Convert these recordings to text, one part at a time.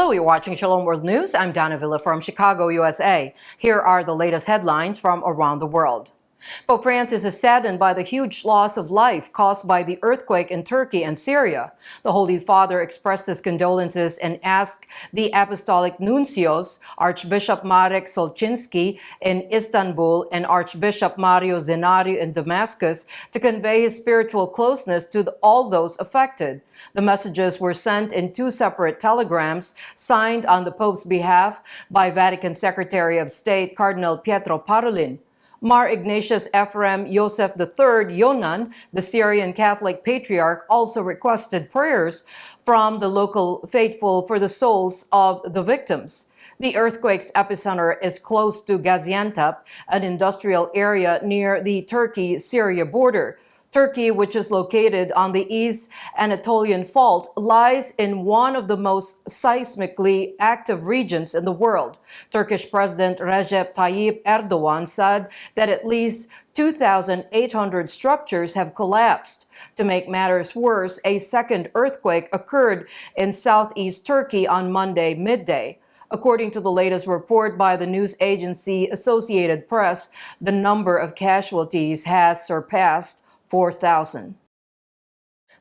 Hello, you're watching Shalom World News. I'm Donna Villa from Chicago, USA. Here are the latest headlines from around the world. Pope Francis is saddened by the huge loss of life caused by the earthquake in Turkey and Syria. The Holy Father expressed his condolences and asked the Apostolic Nuncios, Archbishop Marek Solczynski in Istanbul and Archbishop Mario Zenari in Damascus, to convey his spiritual closeness to all those affected. The messages were sent in two separate telegrams signed on the Pope's behalf by Vatican Secretary of State Cardinal Pietro Parolin. Mar Ignatius Ephraim Joseph III Yonan, the Syrian Catholic Patriarch, also requested prayers from the local faithful for the souls of the victims. The earthquake's epicenter is close to Gaziantep, an industrial area near the Turkey-Syria border. Turkey, which is located on the East Anatolian Fault, lies in one of the most seismically active regions in the world. Turkish President Recep Tayyip Erdogan said that at least 2,800 structures have collapsed. To make matters worse, a second earthquake occurred in southeast Turkey on Monday midday. According to the latest report by the news agency Associated Press, the number of casualties has surpassed 4,000.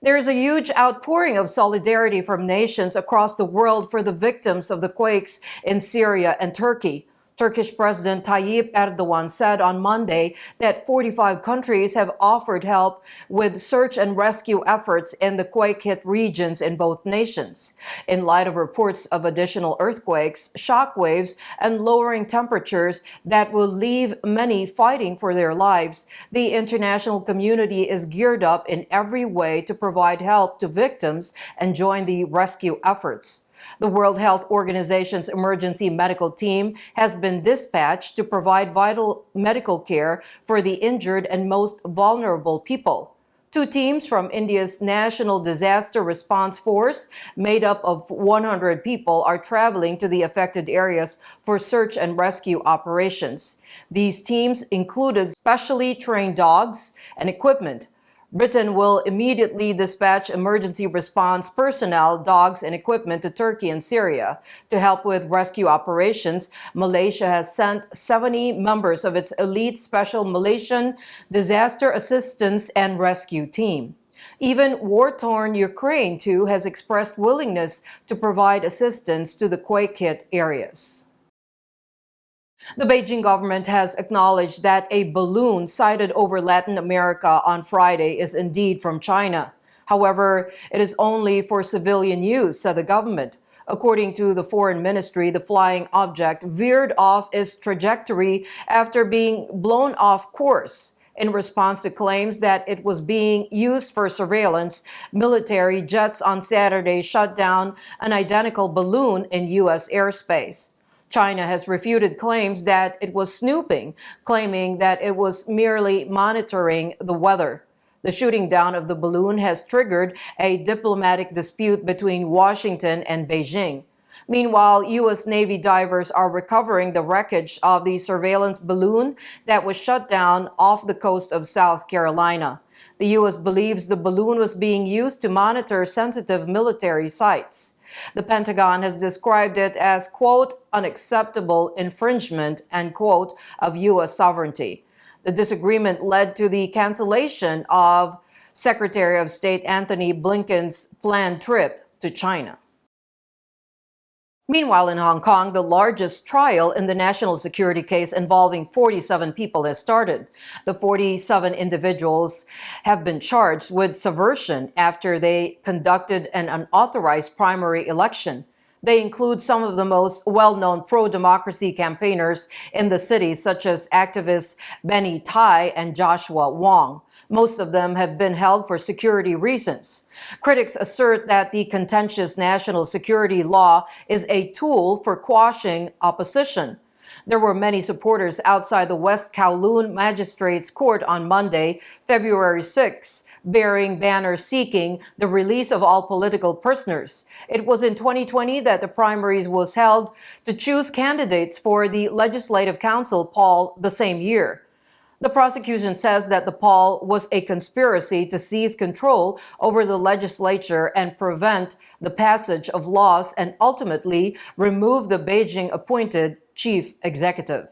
There is a huge outpouring of solidarity from nations across the world for the victims of the quakes in Syria and Turkey. Turkish President Tayyip Erdogan said on Monday that 45 countries have offered help with search and rescue efforts in the quake-hit regions in both nations. In light of reports of additional earthquakes, shock waves, and lowering temperatures that will leave many fighting for their lives, the international community is geared up in every way to provide help to victims and join the rescue efforts. The World Health Organization's emergency medical team has been dispatched to provide vital medical care for the injured and most vulnerable people. Two teams from India's National Disaster Response Force, made up of 100 people, are traveling to the affected areas for search and rescue operations. These teams included specially trained dogs and equipment. Britain will immediately dispatch emergency response personnel, dogs, and equipment to Turkey and Syria. To help with rescue operations, Malaysia has sent 70 members of its elite Special Malaysian Disaster Assistance and Rescue Team. Even war-torn Ukraine, too, has expressed willingness to provide assistance to the quake-hit areas. The Beijing government has acknowledged that a balloon sighted over Latin America on Friday is indeed from China. However, it is only for civilian use, said the government. According to the foreign ministry, the flying object veered off its trajectory after being blown off course. In response to claims that it was being used for surveillance, military jets on Saturday shut down an identical balloon in U.S. airspace. China has refuted claims that it was snooping, claiming that it was merely monitoring the weather. The shooting down of the balloon has triggered a diplomatic dispute between Washington and Beijing. Meanwhile, U.S. Navy divers are recovering the wreckage of the surveillance balloon that was shut down off the coast of South Carolina. The U.S. believes the balloon was being used to monitor sensitive military sites. The Pentagon has described it as, quote, unacceptable infringement, end quote, of U.S. sovereignty. The disagreement led to the cancellation of Secretary of State Antony Blinken's planned trip to China. Meanwhile, in Hong Kong, the largest trial in the national security case involving 47 people has started. The 47 individuals have been charged with subversion after they conducted an unauthorized primary election. They include some of the most well-known pro-democracy campaigners in the city, such as activists Benny Tai and Joshua Wong. Most of them have been held for security reasons. Critics assert that the contentious national security law is a tool for quashing opposition. There were many supporters outside the West Kowloon Magistrates Court on Monday, February 6, bearing banners seeking the release of all political prisoners. It was in 2020 that the primaries was held to choose candidates for the Legislative Council poll the same year. The prosecution says that the poll was a conspiracy to seize control over the legislature and prevent the passage of laws and ultimately remove the Beijing-appointed chief executive.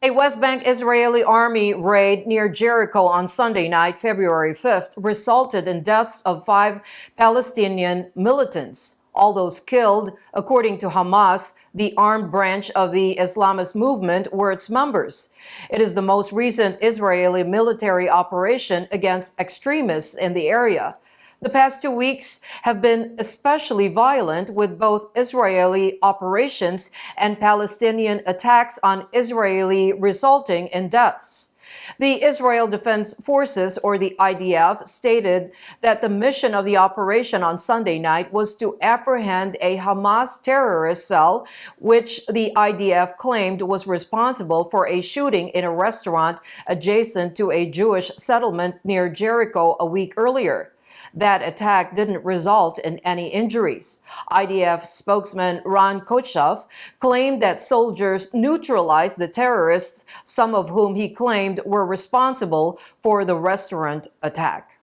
A West Bank Israeli army raid near Jericho on Sunday night, February 5th, resulted in deaths of 5 Palestinian militants. All those killed, according to Hamas, the armed branch of the Islamist movement, were its members. It is the most recent Israeli military operation against extremists in the area. The past 2 weeks have been especially violent, with both Israeli operations and Palestinian attacks on Israeli resulting in deaths. The Israel Defense Forces, or the IDF, stated that the mission of the operation on Sunday night was to apprehend a Hamas terrorist cell, which the IDF claimed was responsible for a shooting in a restaurant adjacent to a Jewish settlement near Jericho a week earlier. That attack didn't result in any injuries. IDF spokesman Ron Kochov claimed that soldiers neutralized the terrorists, some of whom he claimed were responsible for the restaurant attack.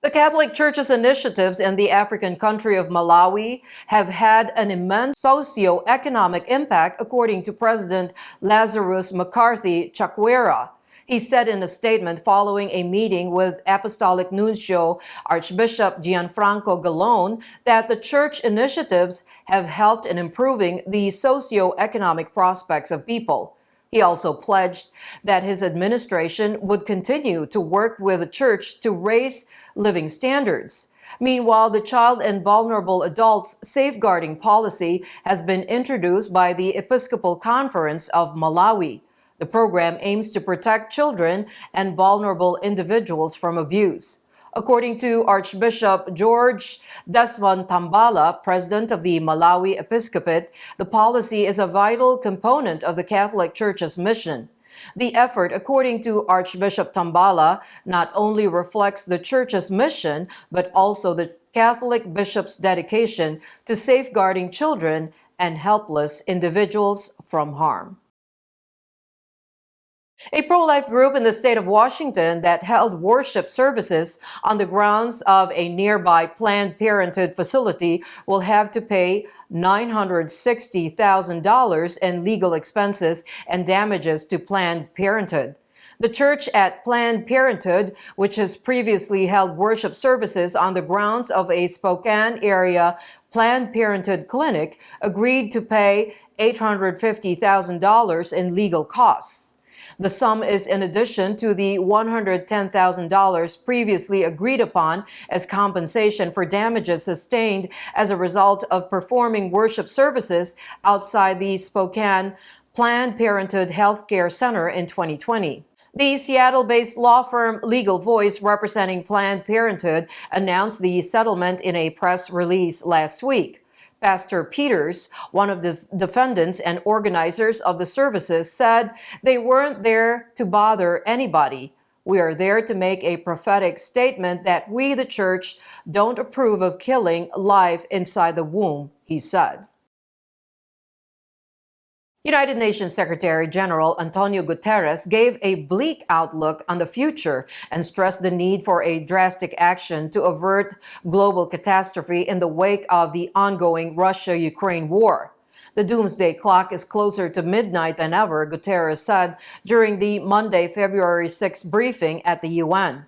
The Catholic Church's initiatives in the African country of Malawi have had an immense socio-economic impact, according to President Lazarus McCarthy Chakwera. He said in a statement following a meeting with Apostolic Nuncio Archbishop Gianfranco Gallone that the church initiatives have helped in improving the socio-economic prospects of people. He also pledged that his administration would continue to work with the church to raise living standards. Meanwhile, the Child and Vulnerable Adults Safeguarding Policy has been introduced by the Episcopal Conference of Malawi. The program aims to protect children and vulnerable individuals from abuse. According to Archbishop George Desmond Tambala, president of the Malawi Episcopate, the policy is a vital component of the Catholic Church's mission. The effort, according to Archbishop Tambala, not only reflects the Church's mission, but also the Catholic bishop's dedication to safeguarding children and helpless individuals from harm. A pro-life group in the state of Washington that held worship services on the grounds of a nearby Planned Parenthood facility will have to pay $960,000 in legal expenses and damages to Planned Parenthood. The church at Planned Parenthood, which has previously held worship services on the grounds of a Spokane area Planned Parenthood clinic, agreed to pay $850,000 in legal costs. The sum is in addition to the $110,000 previously agreed upon as compensation for damages sustained as a result of performing worship services outside the Spokane Planned Parenthood Healthcare Center in 2020. The Seattle-based law firm Legal Voice, representing Planned Parenthood, announced the settlement in a press release last week. Pastor Peters, one of the defendants and organizers of the services, said they weren't there to bother anybody. We are there to make a prophetic statement that we, the church, don't approve of killing life inside the womb, he said. United Nations Secretary General Antonio Guterres gave a bleak outlook on the future and stressed the need for a drastic action to avert global catastrophe in the wake of the ongoing Russia-Ukraine war. The doomsday clock is closer to midnight than ever, Guterres said during the Monday, February 6 briefing at the UN.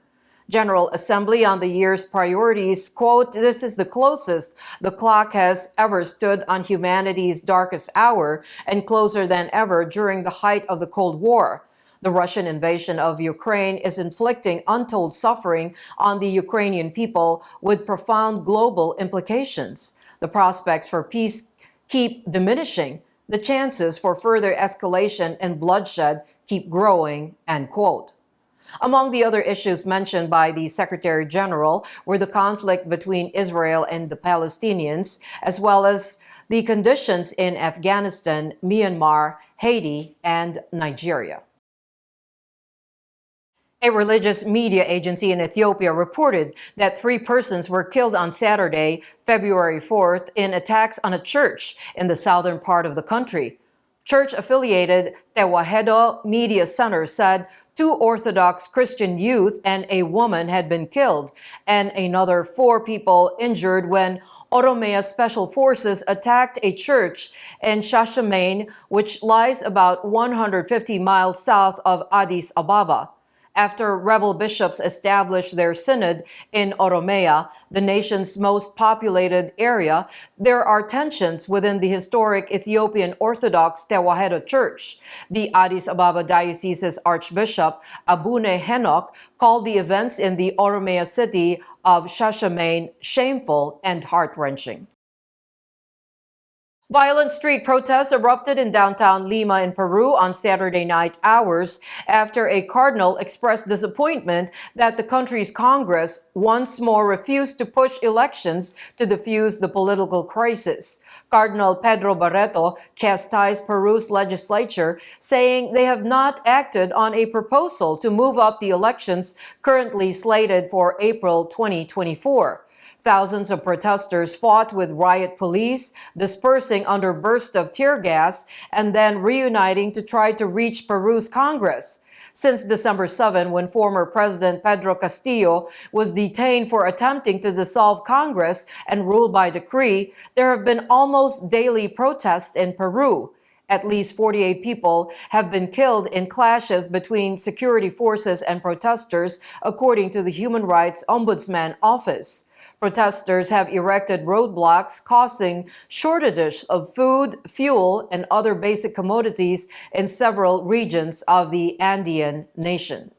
General Assembly on the year's priorities, quote, "This is the closest the clock has ever stood on humanity's darkest hour and closer than ever during the height of the Cold War. The Russian invasion of Ukraine is inflicting untold suffering on the Ukrainian people with profound global implications. The prospects for peace keep diminishing. The chances for further escalation and bloodshed keep growing," end quote. Among the other issues mentioned by the Secretary General were the conflict between Israel and the Palestinians, as well as the conditions in Afghanistan, Myanmar, Haiti, and Nigeria. A religious media agency in Ethiopia reported that 3 persons were killed on Saturday, February 4th, in attacks on a church in the southern part of the country. Church-affiliated Tewahedo Media Center said 2 Orthodox Christian youth and a woman had been killed and another 4 people injured when Oromia Special Forces attacked a church in Shashamane, which lies about 150 miles south of Addis Ababa. After rebel bishops established their synod in Oromia, the nation's most populated area, there are tensions within the historic Ethiopian Orthodox Tewahedo Church. The Addis Ababa Diocese's Archbishop Abune Henok called the events in the Oromia city of Shashamane shameful and heart-wrenching. Violent street protests erupted in downtown Lima in Peru on Saturday night hours after a cardinal expressed disappointment that the country's Congress once more refused to push elections to defuse the political crisis. Cardinal Pedro Barreto chastised Peru's legislature, saying they have not acted on a proposal to move up the elections currently slated for April 2024. Thousands of protesters fought with riot police, dispersing under bursts of tear gas and then reuniting to try to reach Peru's Congress. Since December 7, when former President Pedro Castillo was detained for attempting to dissolve Congress and rule by decree, there have been almost daily protests in Peru. At least 48 people have been killed in clashes between security forces and protesters, according to the Human Rights Ombudsman Office. Protesters have erected roadblocks, causing shortages of food, fuel, and other basic commodities in several regions of the Andean nation.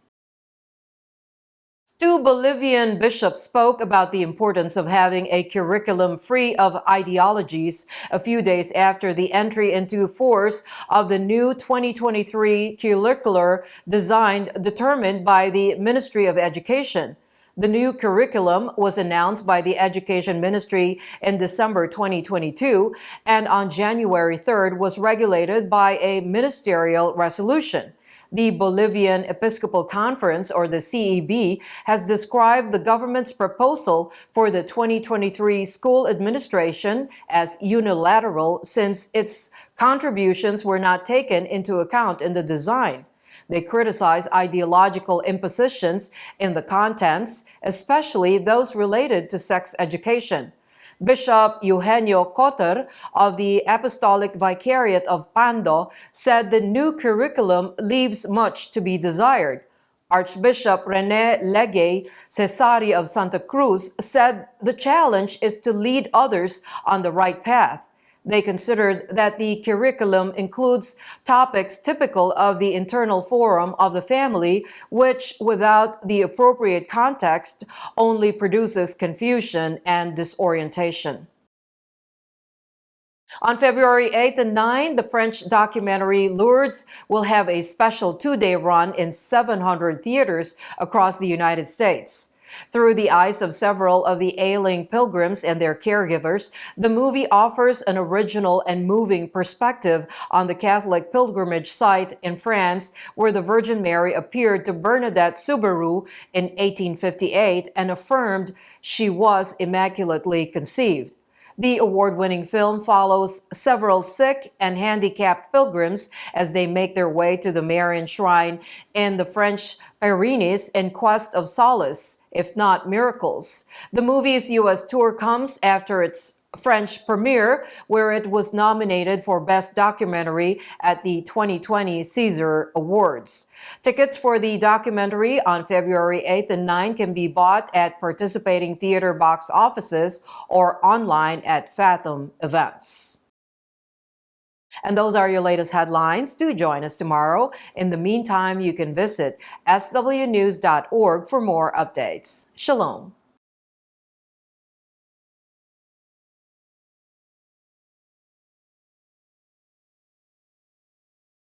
2 Bolivian bishops spoke about the importance of having a curriculum free of ideologies a few days after the entry into force of the new 2023 curricular design determined by the Ministry of Education. The new curriculum was announced by the Education Ministry in December 2022 and on January 3rd was regulated by a ministerial resolution. The Bolivian Episcopal Conference, or the CEB, has described the government's proposal for the 2023 school administration as unilateral since its contributions were not taken into account in the design. They criticize ideological impositions in the contents, especially those related to sex education. Bishop Eugenio Cotter of the Apostolic Vicariate of Pando said the new curriculum leaves much to be desired. Archbishop Rene Legay Cesari of Santa Cruz said the challenge is to lead others on the right path. They considered that the curriculum includes topics typical of the internal forum of the family, which, without the appropriate context, only produces confusion and disorientation. On February 8 and 9, the French documentary Lourdes will have a special 2-day run in 700 theaters across the United States. Through the eyes of several of the ailing pilgrims and their caregivers, the movie offers an original and moving perspective on the Catholic pilgrimage site in France where the Virgin Mary appeared to Bernadette Soubirous in 1858 and affirmed she was immaculately conceived. The award-winning film follows several sick and handicapped pilgrims as they make their way to the Marian shrine in the French Pyrenees in quest of solace, if not miracles. The movie's U.S. tour comes after its French premiere, where it was nominated for Best Documentary at the 2020 César Awards. Tickets for the documentary on February 8th and 9th can be bought at participating theater box offices or online at Fathom Events. And those are your latest headlines. Do join us tomorrow. In the meantime, you can visit swnews.org for more updates. Shalom.